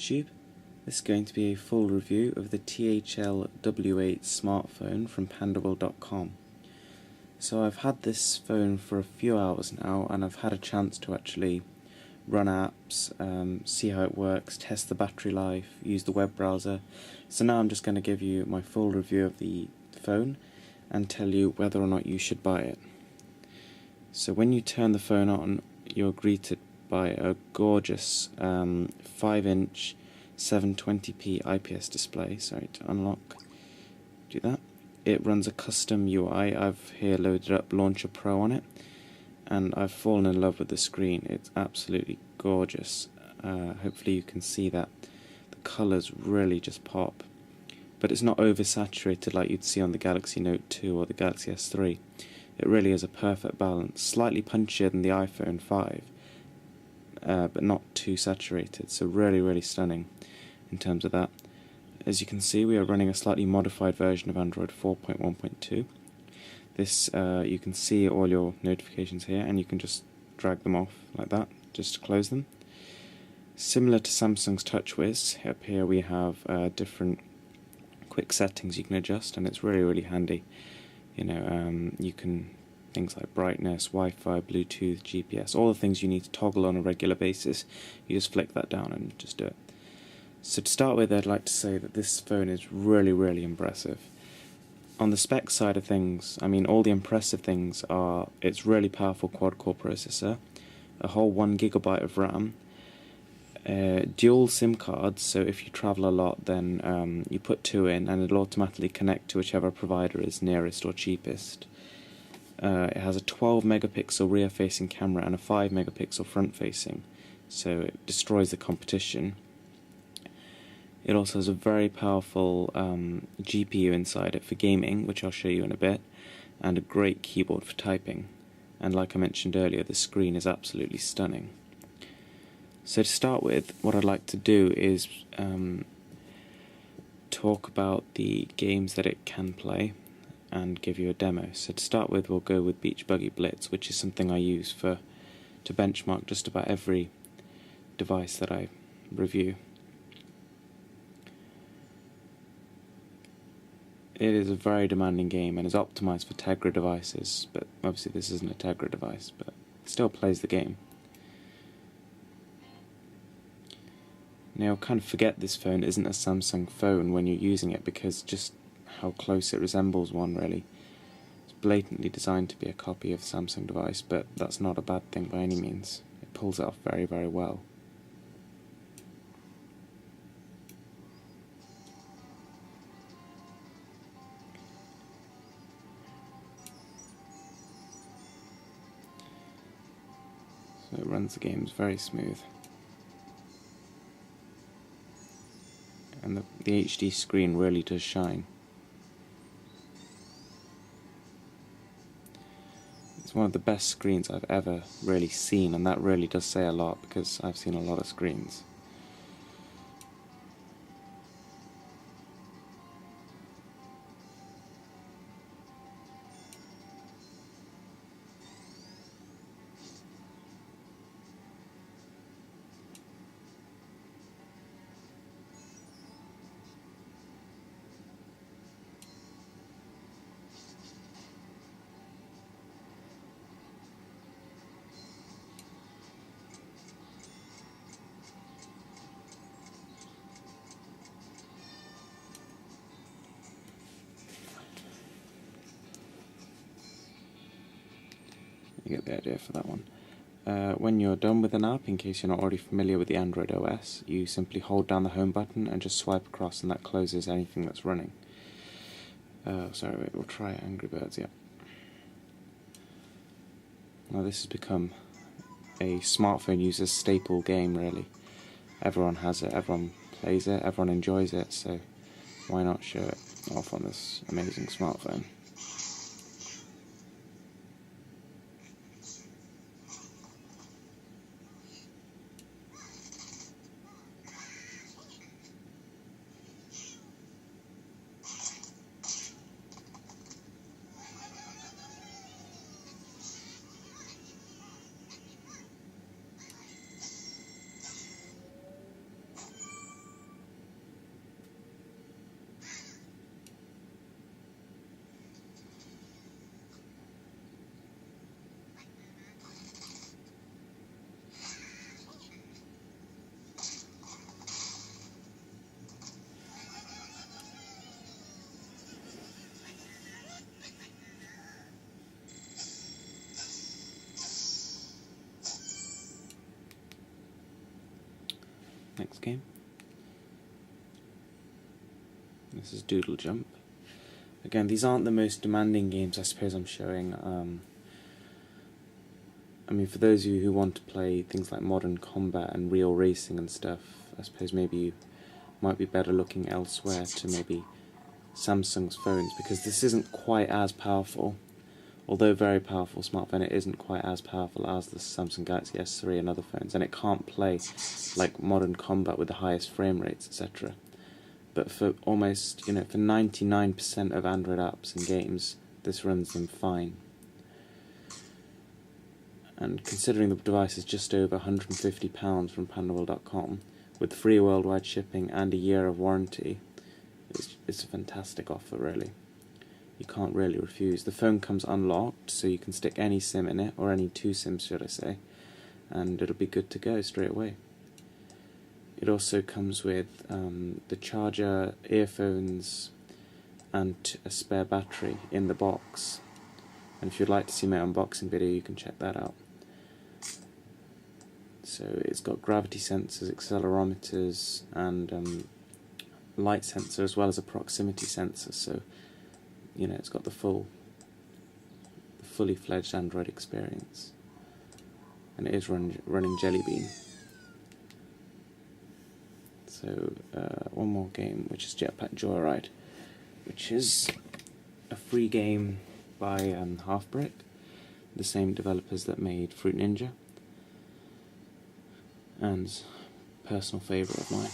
YouTube. This is going to be a full review of the THL W8 smartphone from pandaworld.com. So I've had this phone for a few hours now, and I've had a chance to actually run apps, see how it works, test the battery life, use the web browser. So now I'm just going to give you my full review of the phone and tell you whether or not you should buy it. So when you turn the phone on, you're greeted by a gorgeous 5-inch 720p IPS display. Sorry, to unlock, do that. It runs a custom UI. I've here loaded up Launcher Pro on it, and I've fallen in love with the screen. It's absolutely gorgeous. Hopefully you can see that. The colours really just pop. But it's not oversaturated like you'd see on the Galaxy Note 2 or the Galaxy S3. It really is a perfect balance. Slightly punchier than the iPhone 5, but not too saturated. So really stunning in terms of that. As you can see, we are running a slightly modified version of Android 4.1.2. This, you can see all your notifications here, and you can just drag them off like that, just to close them. Similar to Samsung's TouchWiz, up here we have different quick settings you can adjust, and it's really handy. You know, you can, things like brightness, Wi-Fi, Bluetooth, GPS, all the things you need to toggle on a regular basis. You just flick that down and just do it. So to start with, I'd like to say that this phone is really impressive. On the spec side of things, I mean, all the impressive things are its really powerful quad-core processor, a whole 1 GB of RAM, dual SIM cards, so if you travel a lot, then you put 2 in and it'll automatically connect to whichever provider is nearest or cheapest. It has a 12 megapixel rear facing camera and a 5 megapixel front facing, so it destroys the competition. It also has a very powerful GPU inside it for gaming, which I'll show you in a bit, and a great keyboard for typing. And like I mentioned earlier, the screen is absolutely stunning. So to start with, what I'd like to do is talk about the games that it can play and give you a demo. So to start with, we'll go with Beach Buggy Blitz, which is something I use to benchmark just about every device that I review. It is a very demanding game and is optimized for Tegra devices, but obviously this isn't a Tegra device, but it still plays the game. Now, you'll kind of forget this phone isn't a Samsung phone when you're using it, because just how close it resembles one, really. It's blatantly designed to be a copy of a Samsung device, but that's not a bad thing by any means. It pulls it off very well. So it runs the games very smooth. And the HD screen really does shine. It's one of the best screens I've ever really seen, and that really does say a lot, because I've seen a lot of screens. You get the idea for that one. When you're done with an app, in case you're not already familiar with the Android OS, you simply hold down the home button and just swipe across, and that closes anything that's running. Sorry, wait, we'll try Angry Birds, yeah. Now this has become a smartphone user's staple game, really. Everyone has it, everyone plays it, everyone enjoys it, so why not show it off on this amazing smartphone? next game. This is Doodle Jump. Again, these aren't the most demanding games I suppose I'm showing. I mean, for those of you who want to play things like Modern Combat and real racing and stuff, I suppose maybe you might be better looking elsewhere to maybe Samsung's phones, because this isn't quite as powerful. Although very powerful smartphone, it isn't quite as powerful as the Samsung Galaxy S3 and other phones, and it can't play like Modern Combat with the highest frame rates, etc. But for almost, for 99% of Android apps and games, this runs them fine. And considering the device is just over £150 from Pandable.com, with free worldwide shipping and a year of warranty, it's a fantastic offer, really. You can't really refuse. The phone comes unlocked, so you can stick any SIM in it, or any two SIMs should I say, and it'll be good to go straight away. It also comes with the charger, earphones, and a spare battery in the box. And if you'd like to see my unboxing video, you can check that out. So it's got gravity sensors, accelerometers, and light sensor, as well as a proximity sensor. So it's got the fully fledged Android experience, and it is running Jelly Bean. So one more game, which is Jetpack Joyride, which is a free game by Halfbrick, the same developers that made Fruit Ninja, and personal favourite of mine.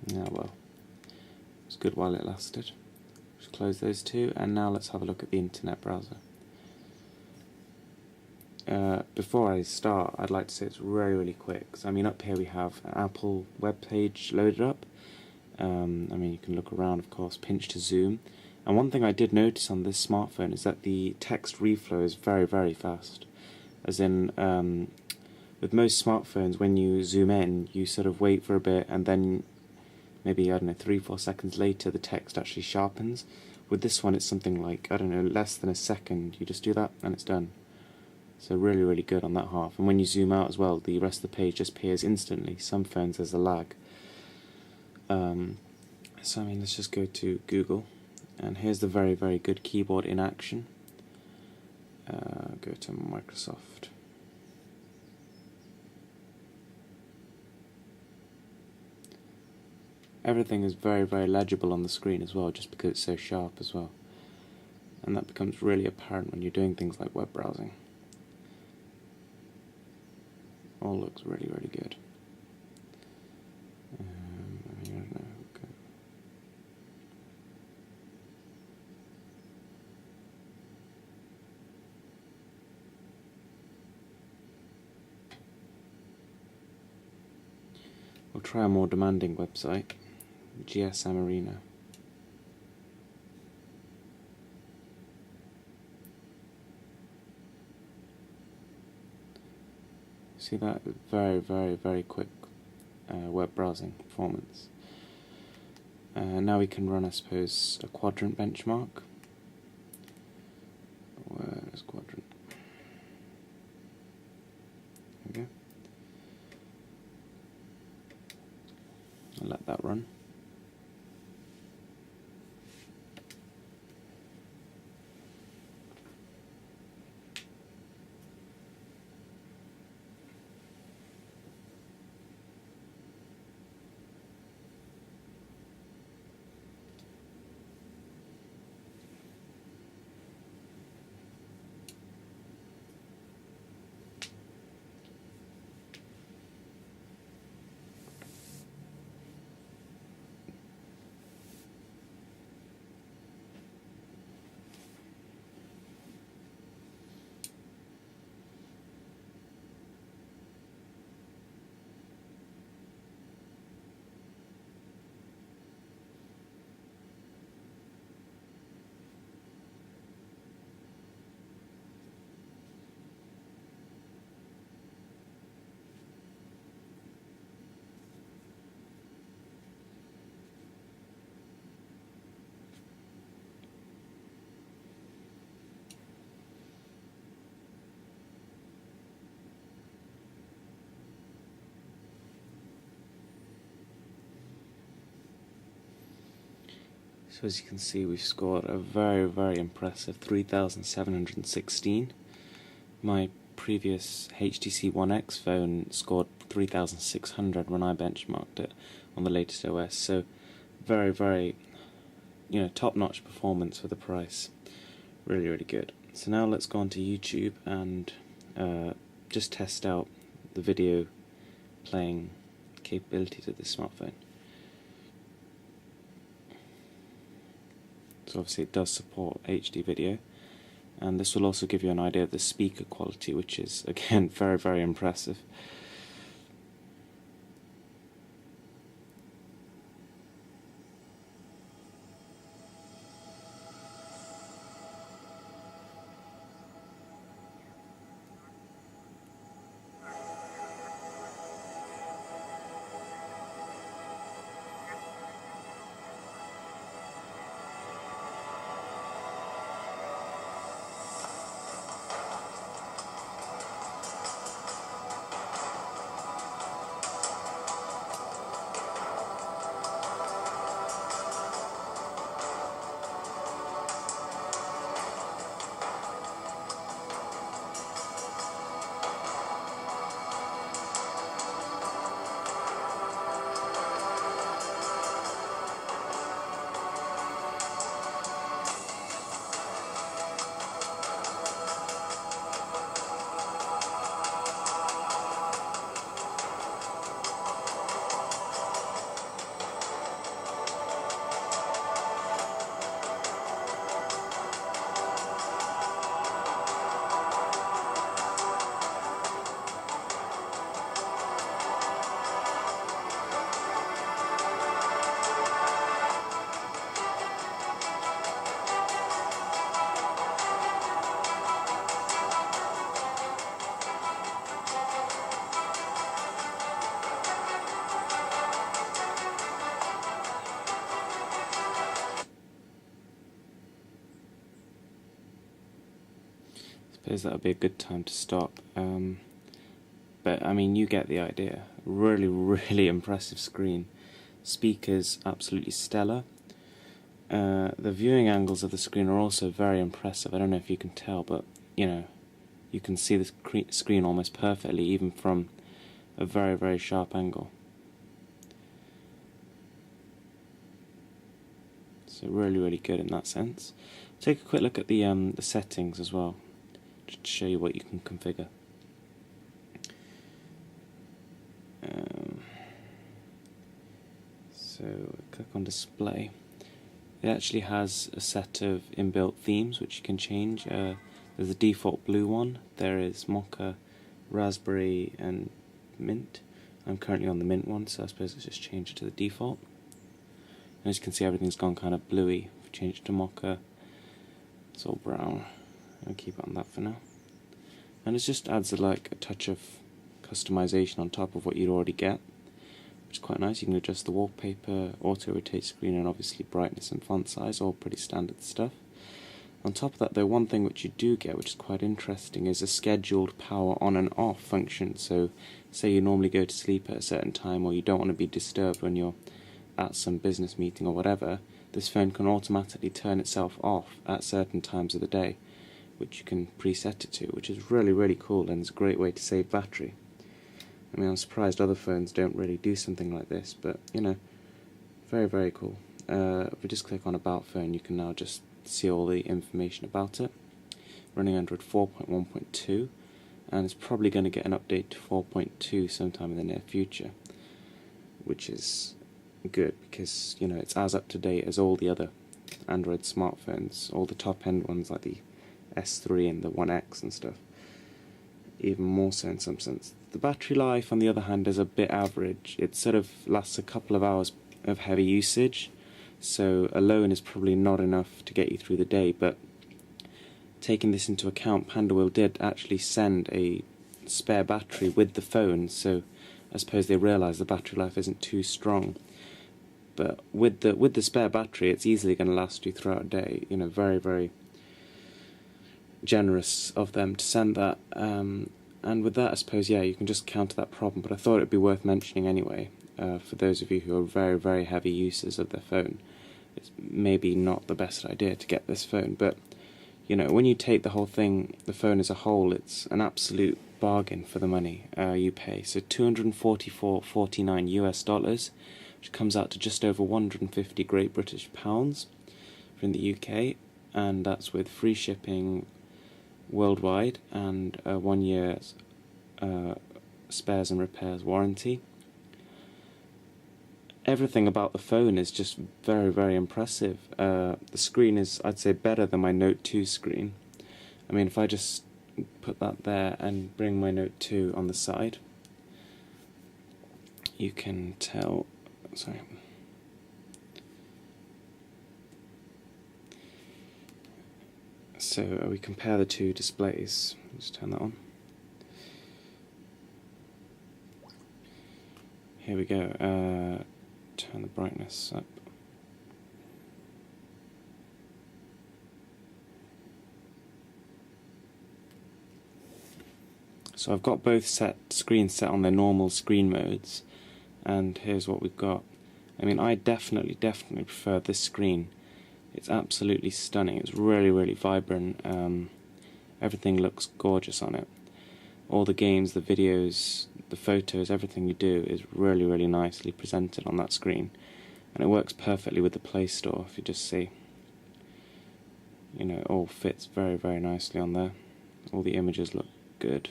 Yeah, well, it was good while it lasted. Just close those two, and now let's have a look at the internet browser. Before I start, I'd like to say it's really quick. So, up here we have an Apple web page loaded up. You can look around, of course, pinch to zoom. And one thing I did notice on this smartphone is that the text reflow is very, very fast. As in, with most smartphones, when you zoom in, you sort of wait for a bit, and then maybe, 3-4 seconds later, the text actually sharpens. With this one, it's something like, less than a second. You just do that, and it's done. So really, really good on that half. And when you zoom out as well, the rest of the page just appears instantly. Some phones, there's a lag. Let's just go to Google. And here's the very, very good keyboard in action. Go to Microsoft. Everything is very, very legible on the screen as well, just because it's so sharp as well. And that becomes really apparent when you're doing things like web browsing. All looks really, really good. I don't know. Okay. We'll try a more demanding website. GSM Arena. See that? Very, very, very quick web browsing performance. Now we can run, I suppose, a quadrant benchmark. Where is quadrant? There we go. I'll let that run. So as you can see, we've scored a very, very impressive 3,716. My previous HTC One X phone scored 3,600 when I benchmarked it on the latest OS. So very, very, top-notch performance for the price. Really, really good. So now let's go onto YouTube and just test out the video playing capabilities of this smartphone. So obviously it does support HD video, and this will also give you an idea of the speaker quality, which is again very, very impressive. I suppose that would be a good time to stop. But I mean, you get the idea. Really, really impressive screen. Speakers absolutely stellar. The viewing angles of the screen are also very impressive. I don't know if you can tell, but you can see the screen almost perfectly, even from a very, very sharp angle. So really, really good in that sense. Take a quick look at the settings as well, just to show you what you can configure. So click on display. It actually has a set of inbuilt themes which you can change. There's a default blue one. There is mocha, raspberry and mint. I'm currently on the mint one, so I suppose let's just change it to the default. And as you can see, everything's gone kind of bluey. If we change it to mocha, it's all brown. I'll keep it on that for now. And it just adds a touch of customization on top of what you'd already get, which is quite nice. You can adjust the wallpaper, auto-rotate screen, and obviously brightness and font size, all pretty standard stuff. On top of that, though, one thing which you do get, which is quite interesting, is a scheduled power on and off function. So say you normally go to sleep at a certain time, or you don't want to be disturbed when you're at some business meeting or whatever, this phone can automatically turn itself off at certain times of the day, which you can preset it to, which is really, really cool, and it's a great way to save battery. I mean, I'm surprised other phones don't really do something like this, but, very, very cool. If we just click on About Phone, you can now just see all the information about it. Running Android 4.1.2, and it's probably going to get an update to 4.2 sometime in the near future, which is good because, it's as up to date as all the other Android smartphones, all the top-end ones like the S3 and the One X and stuff. Even more so in some sense. The battery life, on the other hand, is a bit average. It sort of lasts a couple of hours of heavy usage, so alone is probably not enough to get you through the day, but taking this into account, Pandawil did actually send a spare battery with the phone, so I suppose they realised the battery life isn't too strong. But with the spare battery, it's easily going to last you throughout a day. Very, very generous of them to send that. And with that, I suppose, you can just counter that problem. But I thought it'd be worth mentioning anyway, for those of you who are very, very heavy users of their phone. it's maybe not the best idea to get this phone. But you know, when you take the whole thing, the phone as a whole, it's an absolute bargain for the money you pay. So $244.49 US, which comes out to just over 150 Great British pounds from the UK, and that's with free shipping worldwide and a 1 year's spares and repairs warranty. Everything about the phone is just very, very impressive. The screen is, I'd say, better than my Note 2 screen. I mean, if I just put that there and bring my Note 2 on the side, you can tell, sorry. So we compare the two displays. Just turn that on. Here we go. Turn the brightness up. So I've got both screens set on their normal screen modes, and here's what we've got. I mean, I definitely prefer this screen. It's absolutely stunning. It's really, really vibrant. Everything looks gorgeous on it. All the games, the videos, the photos, everything you do is really, really nicely presented on that screen. And it works perfectly with the Play Store, if you just see. You know, it all fits very, very nicely on there. All the images look good.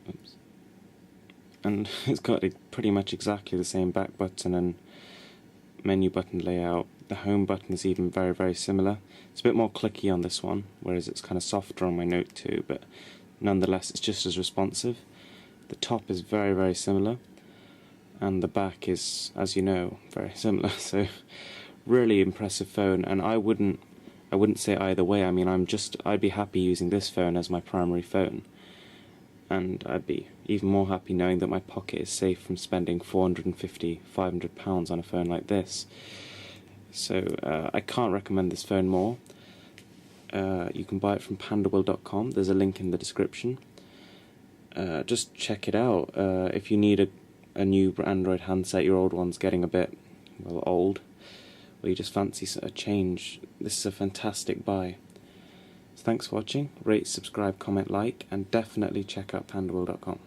Oops. And it's got pretty much exactly the same back button and menu button layout. The home button is even very, very similar. It's a bit more clicky on this one, whereas it's kind of softer on my Note 2, but nonetheless it's just as responsive. The top is very, very similar, and the back is, as you know, very similar. So really impressive phone, and I wouldn't say either way. I mean, I'd be happy using this phone as my primary phone, and I'd be even more happy knowing that my pocket is safe from spending £450, £500 on a phone like this. So I can't recommend this phone more. You can buy it from pandaworld.com. There's a link in the description. Just check it out. If you need a new Android handset, your old one's getting a bit, well, old, or you just fancy a change, this is a fantastic buy. So thanks for watching. Rate, subscribe, comment, like, and definitely check out pandaworld.com.